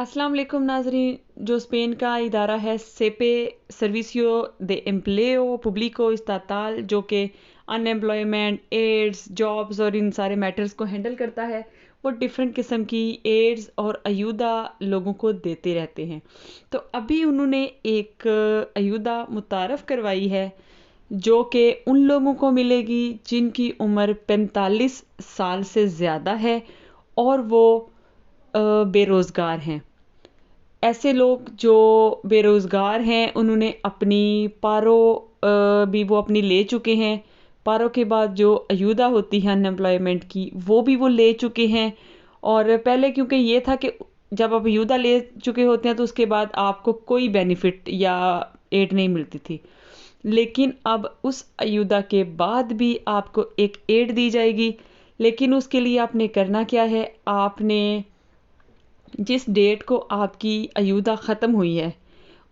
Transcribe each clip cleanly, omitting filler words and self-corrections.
अस्सलाम वालेकुम नाजरीन। जो स्पेन का इदारा है सेपे सर्विसियो दे एम्प्लेओ पब्लिको इस्ताताल, जो कि अनएम्प्लॉयमेंट, एड्स, जॉब्स और इन सारे मैटर्स को हैंडल करता है, वो डिफरेंट किस्म की एड्स और अयूदा लोगों को देते रहते हैं। तो अभी उन्होंने एक अयूदा मुतारफ़ करवाई है जो कि उन लोगों को मिलेगी जिनकी उम्र 45 साल से ज़्यादा है और वो बेरोज़गार हैं। ऐसे लोग जो बेरोज़गार हैं उन्होंने अपनी पारो भी वो अपनी ले चुके हैं। पारो के बाद जो अयूदा होती है अनएम्प्लॉयमेंट की, वो भी वो ले चुके हैं। और पहले क्योंकि ये था कि जब आप अयूदा ले चुके होते हैं तो उसके बाद आपको कोई बेनिफिट या एड नहीं मिलती थी। लेकिन अब उस अयूदा के बाद भी आपको एक एड दी जाएगी। लेकिन उसके लिए आपने करना क्या है, आपने जिस डेट को आपकी अयूदा ख़त्म हुई है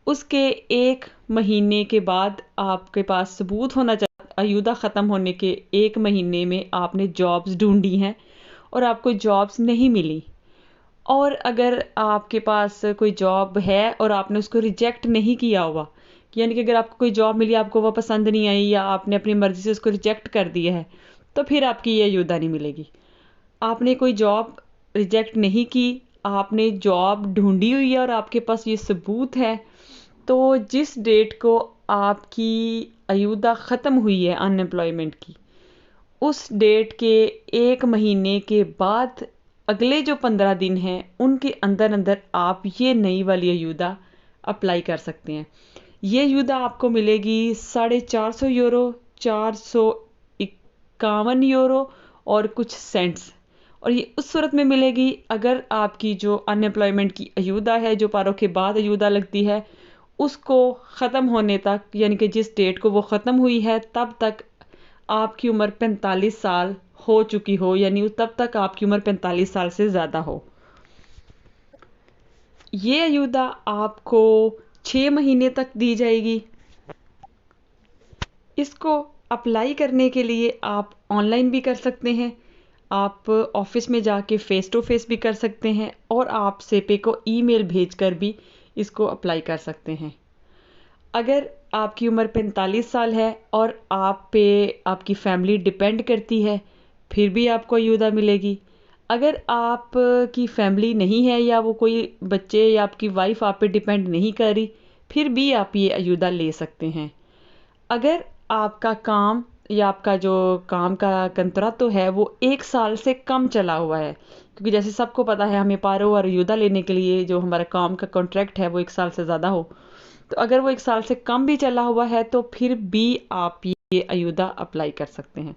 उसके 1 महीने के बाद आपके पास सबूत होना चाहिए। अयूदा ख़त्म होने के 1 महीने में आपने जॉब्स ढूंढी हैं और आपको जॉब्स नहीं मिली, और अगर आपके पास कोई जॉब है और आपने उसको रिजेक्ट नहीं किया हुआ, यानी कि अगर आपको कोई जॉब मिली, आपको वो पसंद नहीं आई या आपने अपनी मर्ज़ी से उसको रिजेक्ट कर दिया है, तो फिर आपकी ये अयूदा नहीं मिलेगी। आपने कोई जॉब रिजेक्ट नहीं की, आपने जॉब ढूंढी हुई है और आपके पास ये सबूत है, तो जिस डेट को आपकी अयूदा ख़त्म हुई है अनएम्प्लॉयमेंट की, उस डेट के 1 महीने के बाद अगले जो 15 दिन हैं उनके अंदर अंदर आप ये नई वाली अयूदा अप्लाई कर सकते हैं। ये अयूदा आपको मिलेगी 450 यूरो, 451 यूरो और कुछ सेंट्स। और ये उस सूरत में मिलेगी अगर आपकी जो अनएम्प्लॉयमेंट की अयूदा है, जो पारों के बाद अयूदा लगती है, उसको ख़त्म होने तक, यानी कि जिस डेट को वो ख़त्म हुई है तब तक आपकी उम्र 45 साल हो चुकी हो, यानी तब तक आपकी उम्र 45 साल से ज़्यादा हो। ये अयूदा आपको 6 महीने तक दी जाएगी। इसको अप्लाई करने के लिए आप ऑनलाइन भी कर सकते हैं, आप ऑफिस में जाके फ़ेस टू फ़ेस भी कर सकते हैं, और आप सेपे को ईमेल भेजकर भी इसको अप्लाई कर सकते हैं। अगर आपकी उम्र 45 साल है और आप पे आपकी फैमिली डिपेंड करती है, फिर भी आपको अयूदा मिलेगी। अगर आप की फैमिली नहीं है या वो कोई बच्चे या आपकी वाइफ आप पे डिपेंड नहीं कर रही, फिर भी आप ये अयूदा ले सकते हैं। अगर आपका काम या आपका जो काम का कंतरा तो है वो 1 साल से कम चला हुआ है, क्योंकि जैसे सबको पता है हमें पारो और अयूदा लेने के लिए जो हमारा काम का कॉन्ट्रैक्ट है वो 1 साल से ज़्यादा हो, तो अगर वो 1 साल से कम भी चला हुआ है तो फिर भी आप ये अयूदा अप्लाई कर सकते हैं।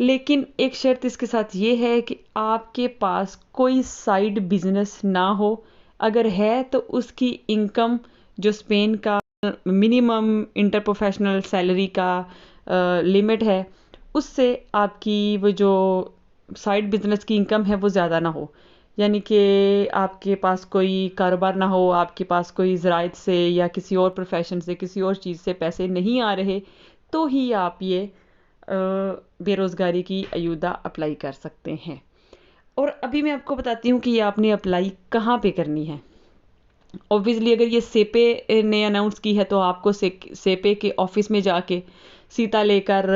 लेकिन एक शर्त इसके साथ ये है कि आपके पास कोई साइड बिजनेस ना हो। अगर है तो उसकी इनकम जो स्पेन का मिनिमम इंटर प्रोफेशनल सैलरी का लिमिट है, उससे आपकी वो जो साइड बिजनेस की इनकम है वो ज़्यादा ना हो। यानी कि आपके पास कोई कारोबार ना हो, आपके पास कोई ज़राइत से या किसी और प्रोफेशन से, किसी और चीज़ से पैसे नहीं आ रहे, तो ही आप ये बेरोज़गारी की अयूदा अप्लाई कर सकते हैं। और अभी मैं आपको बताती हूँ कि ये आपने अप्लाई कहाँ पे करनी है। ऑब्वियसली अगर ये सेपे ने अनाउंस की है तो आपको सेपे के ऑफिस में जाके सीता लेकर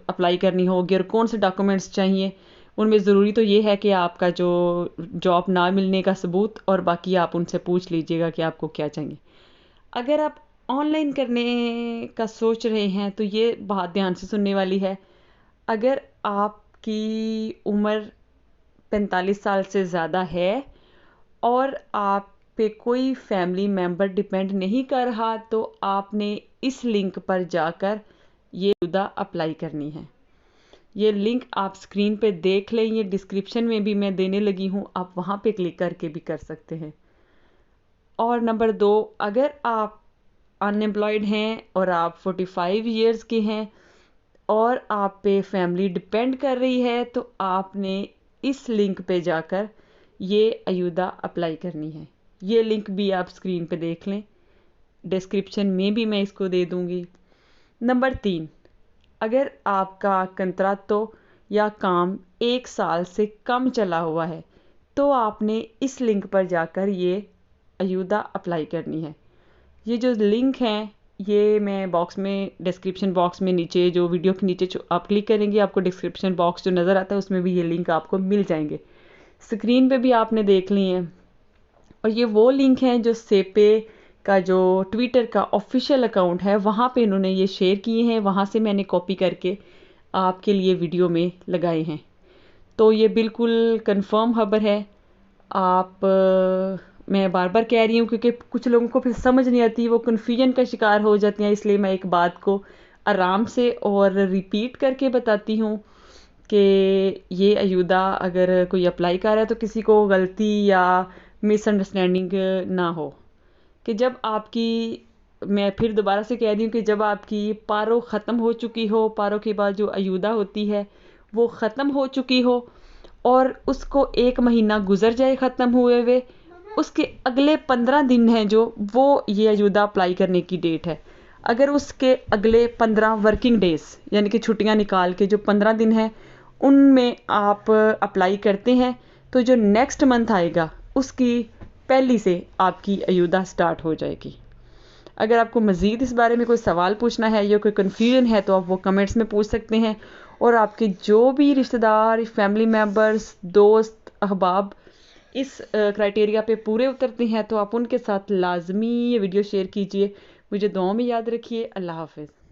अप्लाई करनी होगी। और कौन से डॉक्यूमेंट्स चाहिए, उनमें ज़रूरी तो ये है कि आपका जो जॉब ना मिलने का सबूत, और बाकी आप उनसे पूछ लीजिएगा कि आपको क्या चाहिए। अगर आप ऑनलाइन करने का सोच रहे हैं तो ये बात ध्यान से सुनने वाली है। अगर आपकी उम्र 45 साल से ज़्यादा है और आप पे कोई फैमिली मेम्बर डिपेंड नहीं कर रहा, तो आपने इस लिंक पर जाकर ये सुविधा अप्लाई करनी है। ये लिंक आप स्क्रीन पे देख लें, ये डिस्क्रिप्शन में भी मैं देने लगी हूँ, आप वहाँ पे क्लिक करके भी कर सकते हैं। और नंबर 2, अगर आप अनएम्प्लॉयड हैं और आप 45 ईयर्स के हैं और आप पे फैमिली डिपेंड कर रही है, तो आपने इस लिंक पे जाकर ये अयूदा अप्लाई करनी है। ये लिंक भी आप स्क्रीन पे देख लें, डिस्क्रिप्शन में भी मैं इसको दे दूँगी। नंबर 3, अगर आपका कंत्रातो या काम 1 साल से कम चला हुआ है, तो आपने इस लिंक पर जाकर ये अयूदा अप्लाई करनी है। ये जो लिंक हैं ये मैं बॉक्स में, डिस्क्रिप्शन बॉक्स में नीचे, जो वीडियो के नीचे जो आप क्लिक करेंगे आपको डिस्क्रिप्शन बॉक्स जो नज़र आता है उसमें भी ये लिंक आपको मिल जाएंगे। स्क्रीन पे भी आपने देख ली हैं। और ये वो लिंक हैं जो सेपे का जो ट्विटर का ऑफिशियल अकाउंट है वहाँ पे इन्होंने ये शेयर किए हैं, वहाँ से मैंने कॉपी करके आपके लिए वीडियो में लगाए हैं। तो ये बिल्कुल कंफर्म खबर है। आप मैं बार बार कह रही हूँ क्योंकि कुछ लोगों को फिर समझ नहीं आती, वो कन्फ्यूजन का शिकार हो जाते हैं, इसलिए मैं एक बात को आराम से और रिपीट करके बताती हूँ कि ये अयूदा अगर कोई अप्लाई कर रहा है तो किसी को गलती या मिसअंडरस्टैंडिंग ना हो। कि जब आपकी, मैं फिर दोबारा से कह रही हूँ कि जब आपकी पारो ख़त्म हो चुकी हो, पारो के बाद जो अयूदा होती है वो ख़त्म हो चुकी हो और उसको 1 महीना गुजर जाए ख़त्म हुए हुए, उसके अगले 15 दिन हैं जो, वो ये अयूदा अप्लाई करने की डेट है। अगर उसके अगले 15 वर्किंग डेज यानी कि छुट्टियां निकाल के जो 15 दिन हैं उनमें आप अप्लाई करते हैं तो जो नेक्स्ट मंथ आएगा उसकी पहली से आपकी अयूदा स्टार्ट हो जाएगी। अगर आपको मज़ीद इस बारे में कोई सवाल पूछना है या कोई कन्फ्यूजन है तो आप वो कमेंट्स में पूछ सकते हैं। और आपके जो भी रिश्तेदार, फैमिली मेम्बर्स, दोस्त, अहबाब इस क्राइटेरिया पे पूरे उतरते हैं तो आप उनके साथ लाजमी ये वीडियो शेयर कीजिए। मुझे दुआओं में याद रखिए। अल्लाह हाफ़िज़।